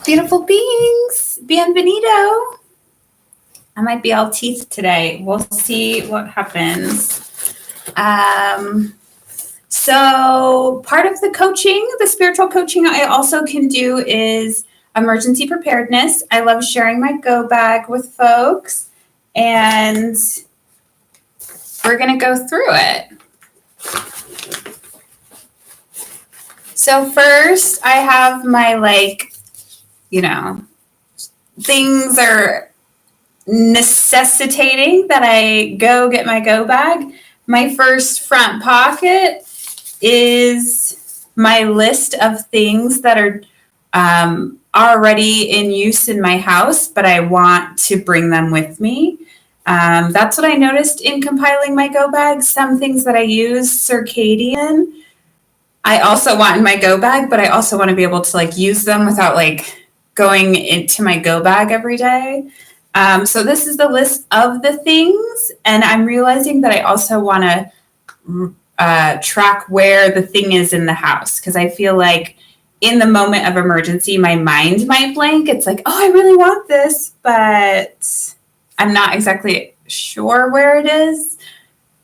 Beautiful beings, bienvenido. I might be all teeth today. We'll see what happens. So part of the coaching, the spiritual coaching I also can do is emergency preparedness. I love sharing my go bag with folks, and we're going to go through it. So first I have my things are necessitating that I go get my go bag. My first front pocket is my list of things that are already in use in my house, but I want to bring them with me. That's what I noticed in compiling my go bag. Some things that I use, circadian, I also want in my go bag, but I also want to be able to use them without going into my go bag every day. So this is the list of the things, and I'm realizing that I also want to track where the thing is in the house, because I feel like in the moment of emergency, my mind might blank. It's like, oh, I really want this, but I'm not exactly sure where it is.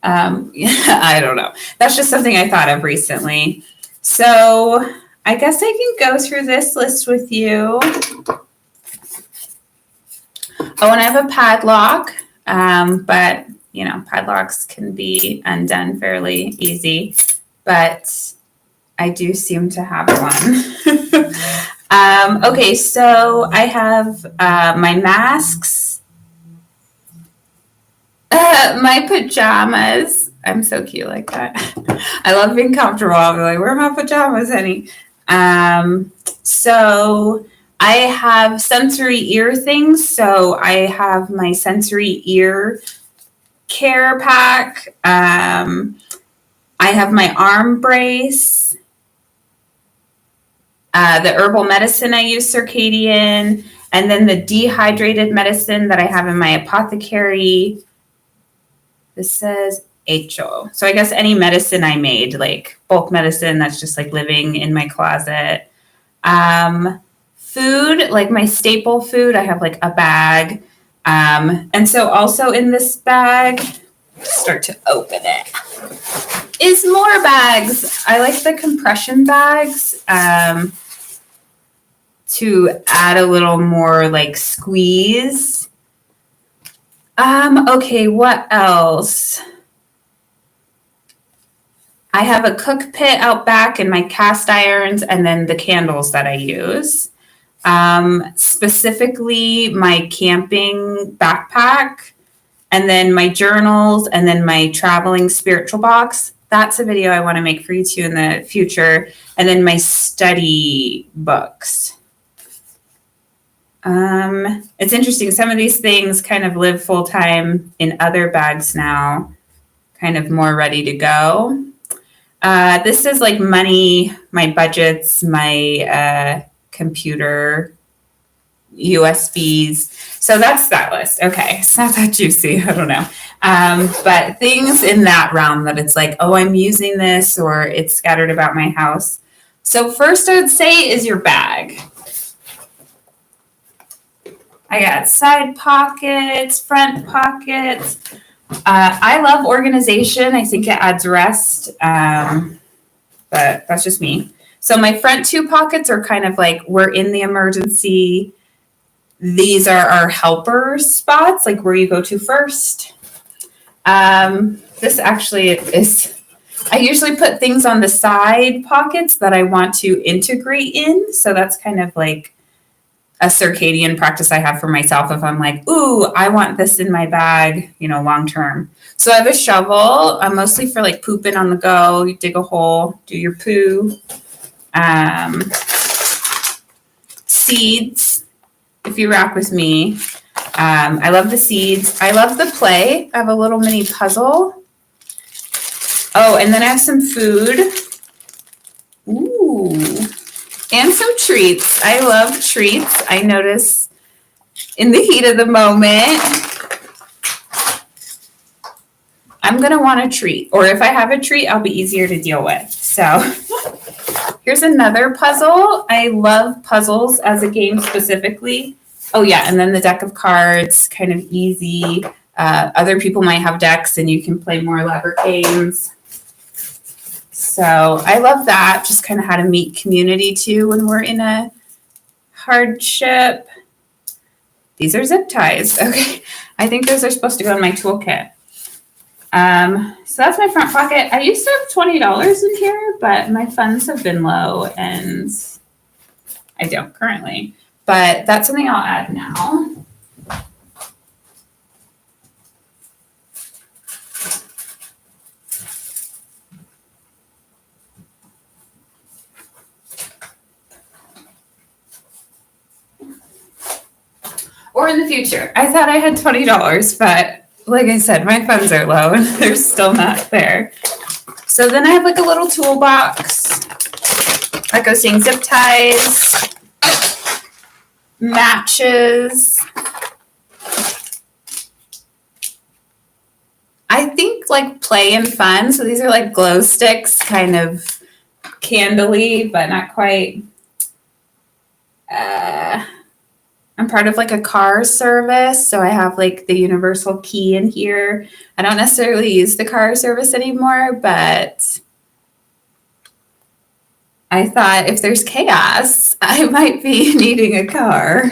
I don't know. That's just something I thought of recently. So I guess I can go through this list with you. Oh, and I have a padlock, but padlocks can be undone fairly easy, but I do seem to have one. Okay, so I have my masks, my pajamas. I'm so cute like that. I love being comfortable. I'll be like, where are my pajamas, honey? So I have sensory ear things. So I have my sensory ear care pack. I have my arm brace. The herbal medicine I use, circadian, and then the dehydrated medicine that I have in my Apothecary. This says elle. So I guess any medicine I made, like bulk medicine that's just living in my closet. Food, like my staple food, I have a bag. And so also in this bag, start to open it, is more bags. I like the compression bags to add a little more squeeze. Okay, what else? I have a cook pit out back and my cast irons, and then the candles that I use. Specifically my camping backpack, and then my journals, and then my traveling spiritual box. That's a video I want to make for you too in the future. And then my study books. It's interesting. Some of these things kind of live full time in other bags now, kind of more ready to go. This is money, my budgets, my computer, USBs. So that's that list. Okay, it's not that juicy. I don't know. But things in that realm that it's oh, I'm using this, or it's scattered about my house. So first I would say is your bag. I got side pockets, front pockets. I love organization. I think it adds rest, but that's just me. So my front two pockets are kind of we're in the emergency. These are our helper spots, where you go to first. This actually is, I usually put things on the side pockets that I want to integrate in. So that's kind of a circadian practice I have for myself. If I'm ooh, I want this in my bag, long term. So I have a shovel, mostly for pooping on the go. You dig a hole, do your poo. Seeds, if you rock with me. I love the seeds. I love the play. I have a little mini puzzle. Oh, and then I have some food. Ooh. And some treats. I love treats. I notice in the heat of the moment, I'm going to want a treat. Or if I have a treat, I'll be easier to deal with. So Here's another puzzle. I love puzzles as a game specifically. Oh yeah, and then the deck of cards, kind of easy. Other people might have decks and you can play more elaborate games. So I love that, just kind of how to meet community too when we're in a hardship. These are zip ties. Okay, I think those are supposed to go in my toolkit. So that's my front pocket. I used to have $20 in here, but my funds have been low and I don't currently. But that's something I'll add now. Or in the future. I thought I had $20, but like I said, my funds are low and they're still not there. So then I have like a little toolbox. Like I was saying, zip ties, matches. I think like play and fun. So these are like glow sticks, kind of candly, but not quite. I'm part of like a car service, so I have like the universal key in here. I don't necessarily use the car service anymore, but I thought if there's chaos, I might be needing a car.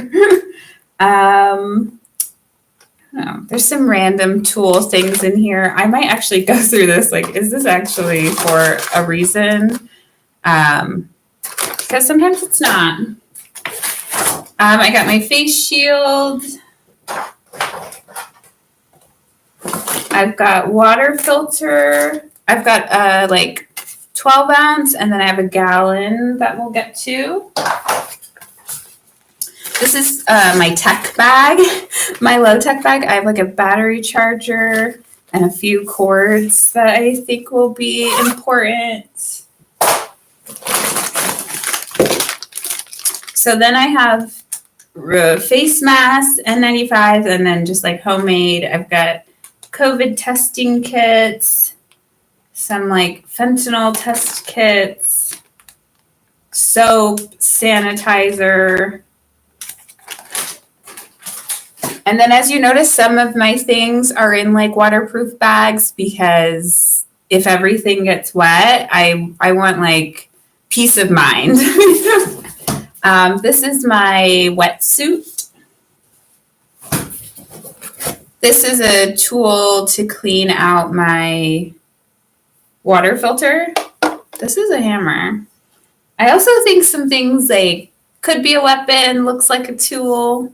There's some random tool things in here. I might actually go through this. Like, is this actually for a reason? Because sometimes it's not. I got my face shield. I've got water filter. I've got like 12 ounce, and then I have a gallon that we'll get to. This is my tech bag, my low tech bag. I have like a battery charger and a few cords that I think will be important. So then I have face masks, N95, and then just like homemade. I've got COVID testing kits, some like fentanyl test kits, soap, sanitizer. And then as you notice, some of my things are in like waterproof bags because if everything gets wet, I want like peace of mind. This is my wetsuit. This is a tool to clean out my water filter. This is a hammer. I also think some things like could be a weapon, looks like a tool.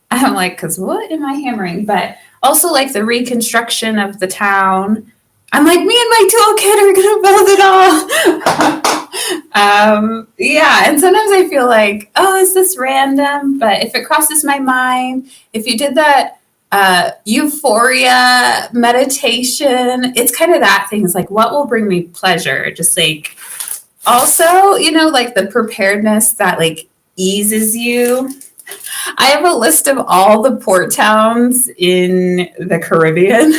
I'm like, because what am I hammering? But also like the reconstruction of the town. I'm like, me and my toolkit are going to build it all. Yeah, and sometimes I feel like, oh, is this random? But if it crosses my mind, if you did that euphoria meditation, it's kind of that thing. It's like, what will bring me pleasure? Just like, also, you know, like the preparedness that like eases you. I have a list of all the port towns in the Caribbean.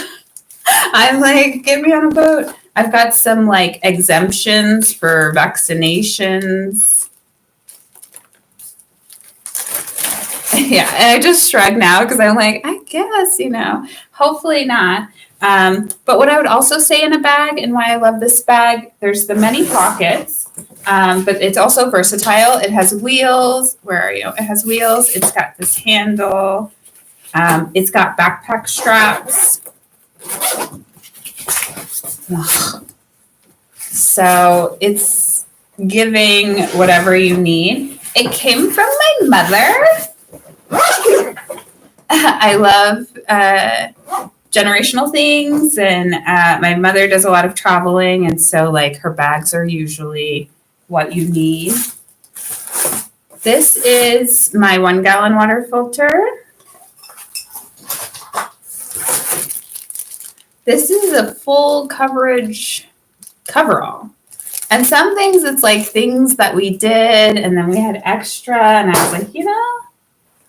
I'm like, get me on a boat. I've got some like exemptions for vaccinations. Yeah, and I just shrug now because I'm like, I guess, you know, hopefully not. But what I would also say in a bag and why I love this bag, there's the many pockets, but it's also versatile. It has wheels. Where are you? It has wheels. It's got this handle. It's got backpack straps. So it's giving whatever you need. It came from my mother. I love generational things, and my mother does a lot of traveling, and so like her bags are usually what you need. This is my 1 gallon water filter. This is a full coverage coverall. And some things, it's like things that we did and then we had extra. And I was like, you know,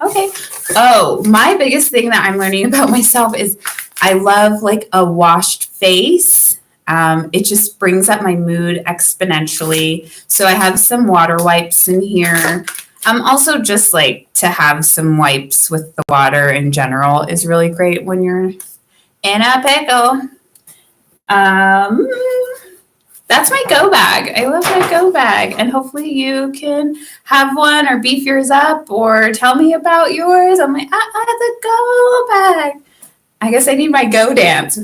okay. Oh, my biggest thing that I'm learning about myself is I love like a washed face. It just brings up my mood exponentially. So I have some water wipes in here. Also just like to have some wipes with the water in general is really great when you're in a pickle. That's my go bag. I love my go bag, and hopefully you can have one or beef yours up or tell me about yours. I'm like, the go bag. I guess I need my go dance,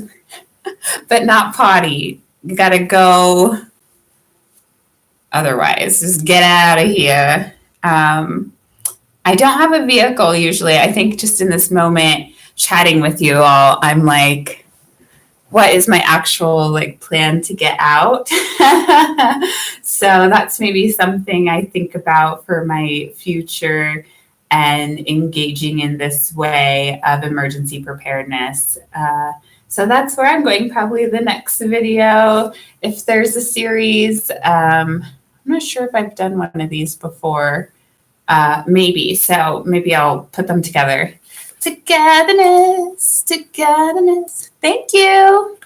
but not potty. You gotta go otherwise. Just get out of here. I don't have a vehicle usually. I think just in this moment, chatting with you all, I'm like, what is my actual like plan to get out? So that's maybe something I think about for my future and engaging in this way of emergency preparedness. So that's where I'm going, probably the next video. If there's a series, I'm not sure if I've done one of these before, maybe. So maybe I'll put them together. Togetherness, togetherness. Thank you.